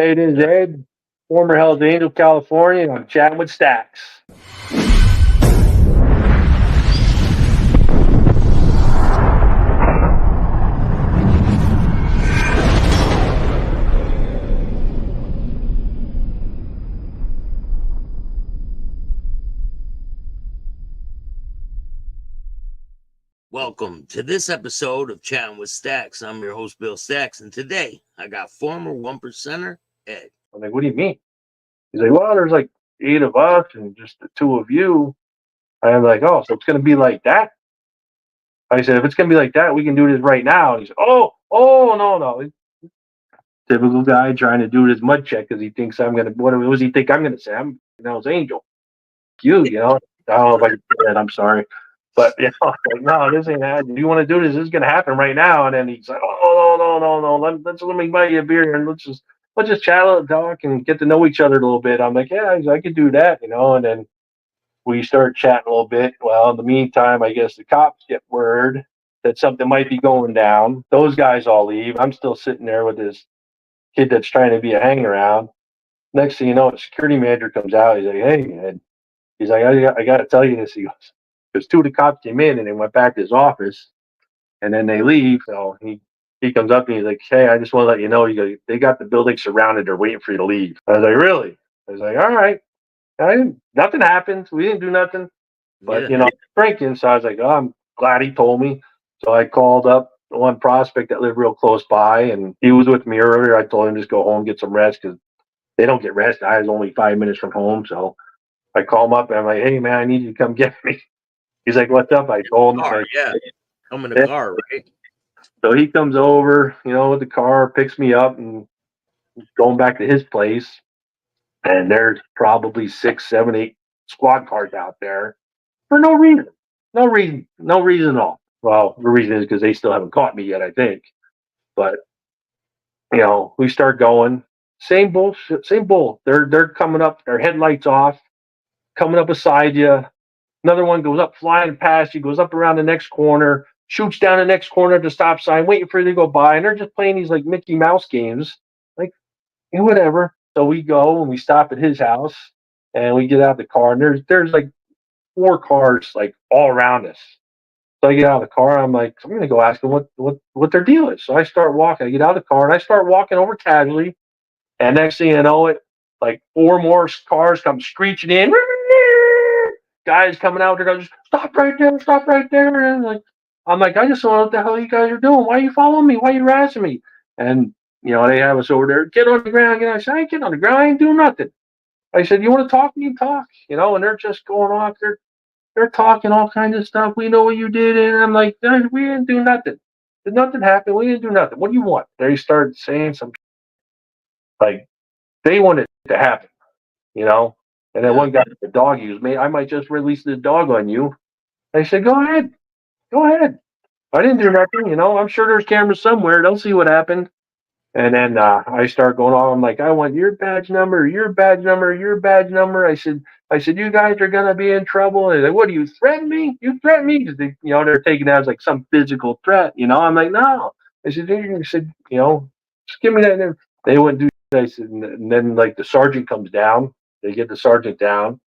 Hey, this is Ed, former Hells Angel, California, and I'm chatting with Staxx. Welcome to this episode of Chatting with Staxx. I'm your host, Bill Staxx, and today I got former one percenter Ed. I'm like, what do you mean? He's like, well, there's like 8 of us and just the 2 of you. I'm like, oh, so it's going to be like that? I said, if it's going to be like that, we can do this right now. And he said, oh, no. Typical guy trying to do his mud check because he thinks I'm going to, what does he think I'm going to say? I'm Hell's Angel. You know, I don't know if I can say that. I'm sorry. But, like, no, this ain't happening. You want to do this? This is going to happen right now. And then he's like, oh, no. Let me buy you a beer and let's just chat and talk and get to know each other a little bit. I'm like, yeah, I could do that, And then we start chatting a little bit. Well, in the meantime, I guess the cops get word that something might be going down. Those guys all leave. I'm still sitting there with this kid that's trying to be a hang around. Next thing you know, the security manager comes out. He's like, hey, Ed. He's like, I got to tell you this. He goes, because 2 of the cops came in and they went back to his office and then they leave. So he comes up and he's like, hey, I just want to let you know, they got the building surrounded. They're waiting for you to leave. I was like, really? I was like, all right. Nothing happened. We didn't do nothing. But, drinking. So I was like, oh, I'm glad he told me. So I called up one prospect that lived real close by and he was with me earlier. I told him just go home, get some rest because they don't get rest. I was only 5 minutes from home. So I call him up and I'm like, hey, man, I need you to come get me. He's like, what's up? I told him. Car, yeah. I'm in a car, right? So he comes over, with the car, picks me up, and he's going back to his place. And there's probably 6, 7, 8 squad cars out there for no reason. No reason at all. Well, the reason is because they still haven't caught me yet, I think. But, we start going. Same bullshit, same bull. They're coming up, their headlights off, coming up beside you. Another one goes up flying past you, goes up around the next corner, shoots down the next corner at the stop sign, waiting for you to go by. And they're just playing these like Mickey Mouse games. Like, whatever. So we go and we stop at his house and we get out of the car. And there's like 4 cars like all around us. So I get out of the car. I'm like, I'm going to go ask them what their deal is. So I start walking. I get out of the car and I start walking over casually. And next thing you know, like 4 more cars come screeching in. Guys coming out there goes, stop right there. And I'm like, I just don't know what the hell you guys are doing. Why are you following me? Why are you harassing me? And they have us over there. Get on the ground. I said, I ain't getting on the ground. I ain't doing nothing. I said, you want to talk? You talk. And they're just going off. They're talking all kinds of stuff. We know what you did, and I'm like, we didn't do nothing. Did nothing happen? We didn't do nothing. What do you want? They started saying some like they wanted it to happen, And then one guy, the dog used me. I might just release the dog on you. I said, go ahead. I didn't do nothing, I'm sure there's cameras somewhere. They'll see what happened. And then I start going on. I'm like, I want your badge number, your badge number, your badge number. I said, you guys are gonna be in trouble. And they're like, what do you threaten me? You threaten me? Because they're taking it as like some physical threat. I'm like, no. I said, just give me that. And they wouldn't do that. I said, and then like the sergeant comes down. They get the sergeant down,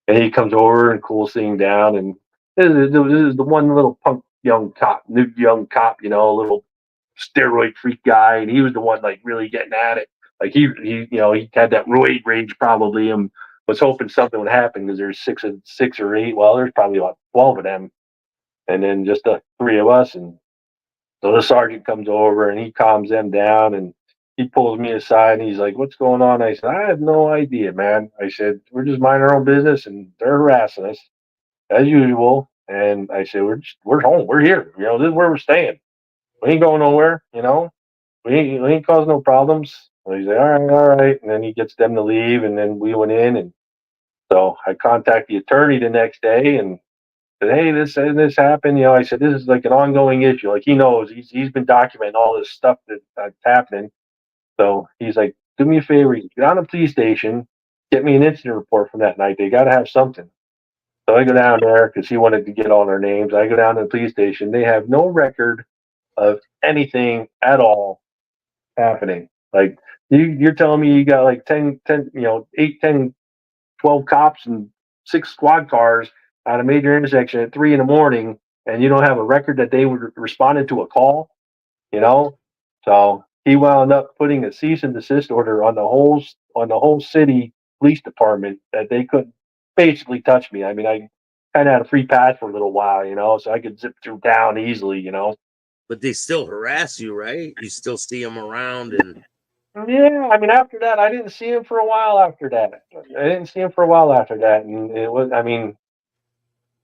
and he comes over and cools things down. And this is the one little punk young cop, a little steroid freak guy, and he was the one like really getting at it. Like he had that roid rage probably, and was hoping something would happen because there's six or 8. Well, there's probably about 12 of them, and then just the 3 of us. And so the sergeant comes over and he calms them down, and he pulls me aside and he's like, "What's going on?" I said, "I have no idea, man." I said, "We're just minding our own business, and they're harassing us as usual." And I said, "We're home. We're here. This is where we're staying. We ain't going nowhere. We ain't causing no problems." And he's like, all right. And then he gets them to leave, and then we went in. And so I contact the attorney the next day and said, hey, this happened. I said, this is like an ongoing issue. Like he knows he's been documenting all this stuff that's happening. So he's like, do me a favor, get on the police station, get me an incident report from that night. They got to have something. So I go down there because he wanted to get all their names. I go down to the police station. They have no record of anything at all happening. Like you're telling me you got like 10, 8, 10, 12 cops and 6 squad cars at a major intersection at 3 in the morning, and you don't have a record that they would responded to a call, you know? So he wound up putting a cease and desist order on the whole city police department that they couldn't basically touch me. I mean, I kind of had a free pass for a little while, so I could zip through town easily. But they still harass you, right? You still see them around, and Yeah, I mean, after that, I didn't see him for a while after that. I didn't see him for a while after that. And it was, I mean,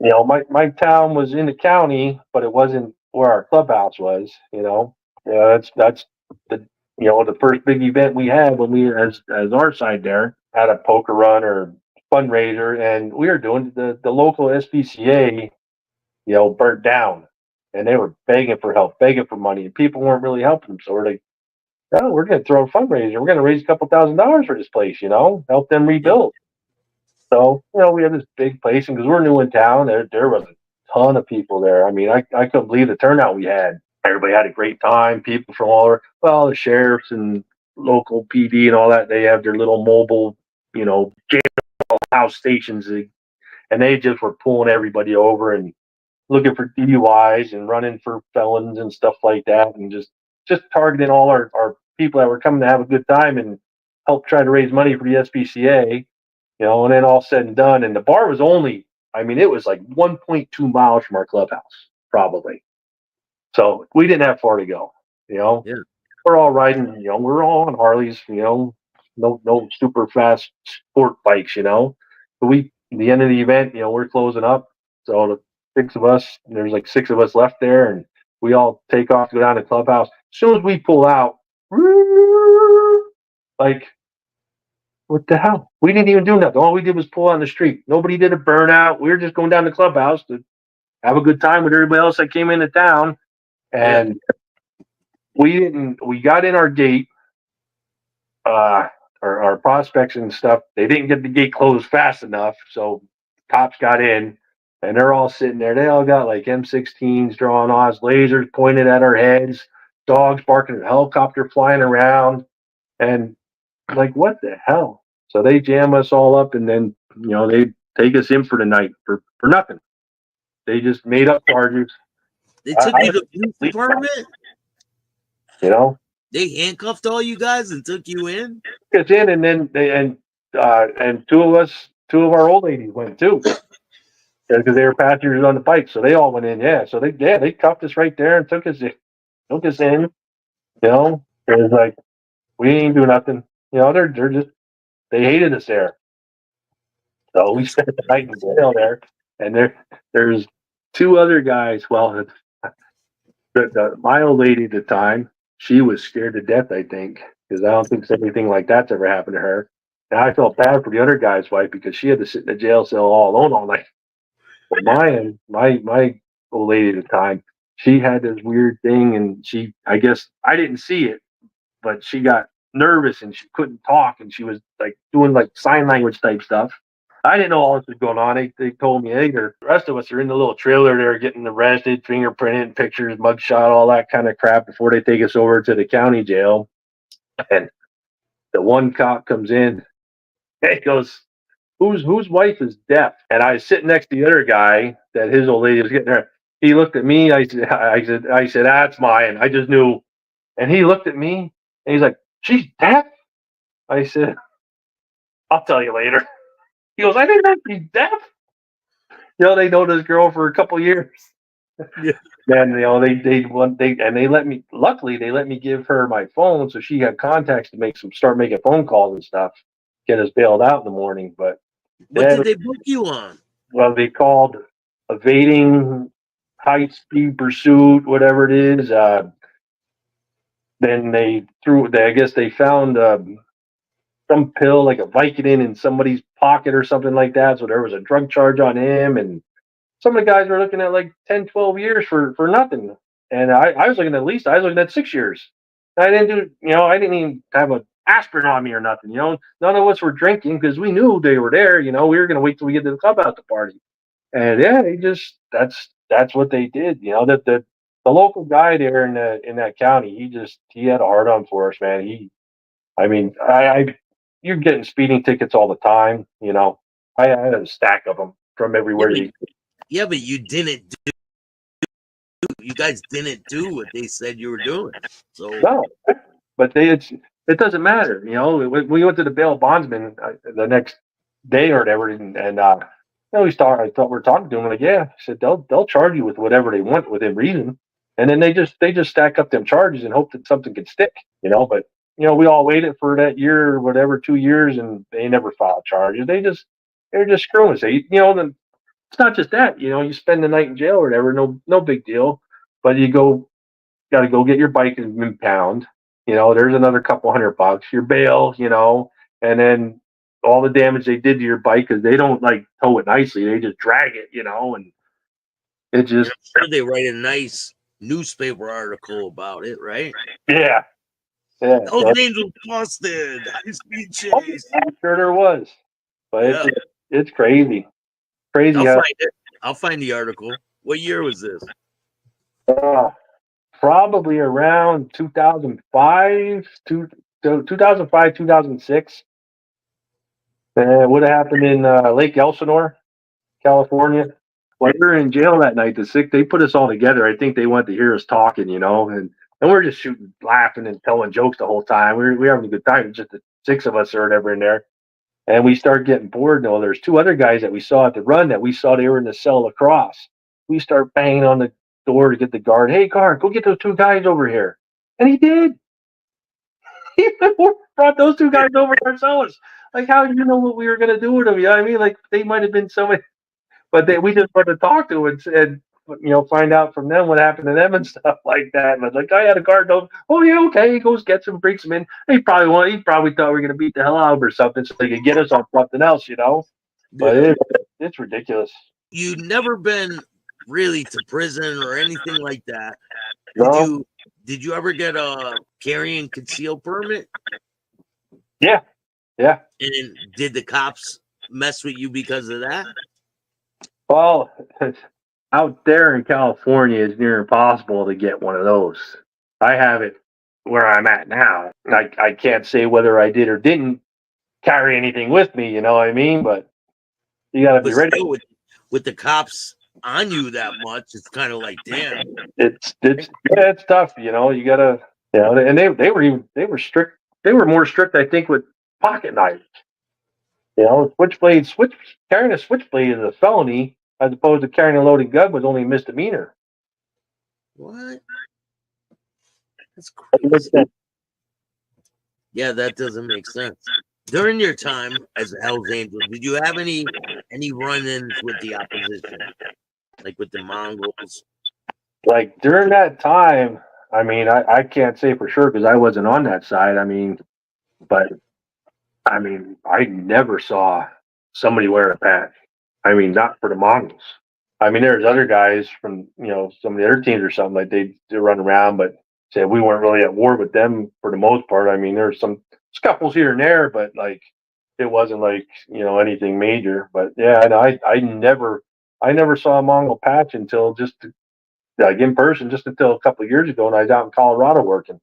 my town was in the county, but it wasn't where our clubhouse was. Yeah, that's the, the first big event we had when we, as our side there, had a poker run or fundraiser, and we were doing the local SPCA, burnt down, and they were begging for help, begging for money, and people weren't really helping them. So we're like, no, we're going to throw a fundraiser. We're going to raise a couple $1,000s for this place, help them yeah, rebuild. So, we have this big place, and because we're new in town, there was a ton of people there. I mean, I couldn't believe the turnout we had. Everybody had a great time. People from all over, well, the sheriffs and local PD and all that, they have their little mobile, jailhouse stations, and they just were pulling everybody over and looking for DUIs and running for felons and stuff like that, and just targeting all our people that were coming to have a good time and help try to raise money for the SPCA. And then all said and done, and the bar was only, I mean, it was like 1.2 miles from our clubhouse, probably. So we didn't have far to go. You know, yeah. we're all riding. We're all on Harleys. No super fast sport bikes. But the end of the event, we're closing up. So the 6 of us, there's like 6 of us left there, and we all take off to go down to the clubhouse. As soon as we pull out, like, what the hell? We didn't even do nothing. All we did was pull on the street. Nobody did a burnout. We were just going down to the clubhouse to have a good time with everybody else that came into town. Yeah. And we got in our gate, uh, our prospects and stuff. They didn't get the gate closed fast enough. So cops got in, and they're all sitting there. They all got like M16s drawn on us, lasers pointed at our heads, dogs barking, a helicopter flying around. And like, what the hell? So they jam us all up, and then they take us in for the night for nothing. They just made up charges. They I, took I you to the police department. you know, They handcuffed all you guys and took you in. took us in, and then and two of our old ladies went too, because they were passengers on the bike, so they all went in. Yeah, so they cuffed us right there and took us in. It was like we ain't do nothing. They're just they hated us there. So we That's spent the night in jail there, and there's 2 other guys. Well, my old lady at the time, she was scared to death, I think, because I don't think anything like that's ever happened to her. And I felt bad for the other guy's wife because she had to sit in the jail cell all alone all night. But my old lady at the time, she had this weird thing, and I guess I didn't see it, but she got nervous and she couldn't talk, and she was like doing like sign language type stuff. I didn't know all this was going on. They told me, hey, the rest of us are in the little trailer there getting arrested, fingerprinted, pictures, mugshot, all that kind of crap before they take us over to the county jail. And the one cop comes in and he goes, whose wife is deaf? And I was sitting next to the other guy that his old lady was getting there. He looked at me. I said, that's mine. I just knew. And he looked at me and he's like, she's deaf? I said, I'll tell you later. He goes, I didn't know she's deaf. They know this girl for a couple years. Yeah. Man, they let me. Luckily, they let me give her my phone, so she had contacts to start making phone calls and stuff, get us bailed out in the morning. But What yeah, did they book you on? well, they called evading high speed pursuit, whatever it is. Then I guess they found some pill like a Vicodin in somebody's pocket or something like that. So there was a drug charge on him, and some of the guys were looking at like 10, 12 years for nothing. And I was looking I was looking at 6 years. I I didn't even have an aspirin on me or nothing. None of us were drinking because we knew they were there. We were going to wait till we get to the clubhouse party. And yeah, that's what they did. That the local guy there in that county, he had a hard on for us, man. I mean, you're getting speeding tickets all the time. I had a stack of them from Yeah, everywhere. but, yeah, but you guys didn't do what they said you were doing. So No, but it doesn't matter. We went to the bail bondsman the next day or whatever, and I thought we were talking to him like, yeah, I said they'll charge you with whatever they want within reason, and then they just stack up them charges and hope that something can stick. But we all waited for that year or whatever, 2 years, and they never filed charges. They're just screwing us. Then it's not just that. You spend the night in jail or whatever, no big deal, but you got to go get your bike impound. There's another couple $100. Your bail, and then all the damage they did to your bike because they don't like tow it nicely. They just drag it, and it and just I'm sure they write a nice newspaper article about it, right? yeah, yeah. Those angels busted. High speed chase. I'm sure there was, but Yeah, it's crazy, crazy I'll how find it. I'll find the article. What year was this? uh, probably around 2005, 2005, 2006. It would have happened in Lake Elsinore, California. Well, we were in jail that night. They put us all together. I think they wanted to hear us talking, and we're just shooting, laughing, and telling jokes the whole time. We're having a good time. Just the six of us or whatever in there, and we start getting bored. No, there's two other guys that we saw at the run that we saw they were in the cell across. We start banging on the door to get the guard. Hey, guard, go get those two guys over here, and he did. He brought those two guys over ourselves. Like, how did you know what we were gonna do with them? You know what I mean? Like, they might have been somebody, but we just wanted to talk to them and find out from them what happened to them and stuff like that. But like, I had a guard over. Oh yeah, okay. He goes gets him, brings him in. He probably thought we were gonna beat the hell out of him or something, so they could get us on something else. But Yeah. it's ridiculous. You'd never been really to prison or anything like that. Did No. you? Did you ever get a carry and conceal permit? Yeah. Yeah. And did the cops mess with you because of that? Well, out there in California, it's near impossible to get one of those. I have it where I'm at now. I can't say whether I did or didn't carry anything with me, you know what I mean? But you got to be But ready. still, with the cops on you that much, it's kind of like, damn. It's tough, you got to, and they were strict. They were more strict, I think, with pocket knives. Carrying a switchblade is a felony as opposed to carrying a loaded gun was only a misdemeanor. What? That's crazy. Yeah, that doesn't make sense. During your time as a Hell's Angel, did you have any run-ins with the opposition, like with the Mongols? Like during that time, I mean, I can't say for sure because I wasn't on that side. But I never saw somebody wear a patch. I mean, not for the Mongols. I mean, there's other guys from some of the other teams or something like they run around, but said we weren't really at war with them for the most part. I mean, there's some scuffles here and there, but like it wasn't like anything major. But yeah, and I never saw a Mongol patch until just like in person, just until a couple of years ago, and I was out in Colorado working.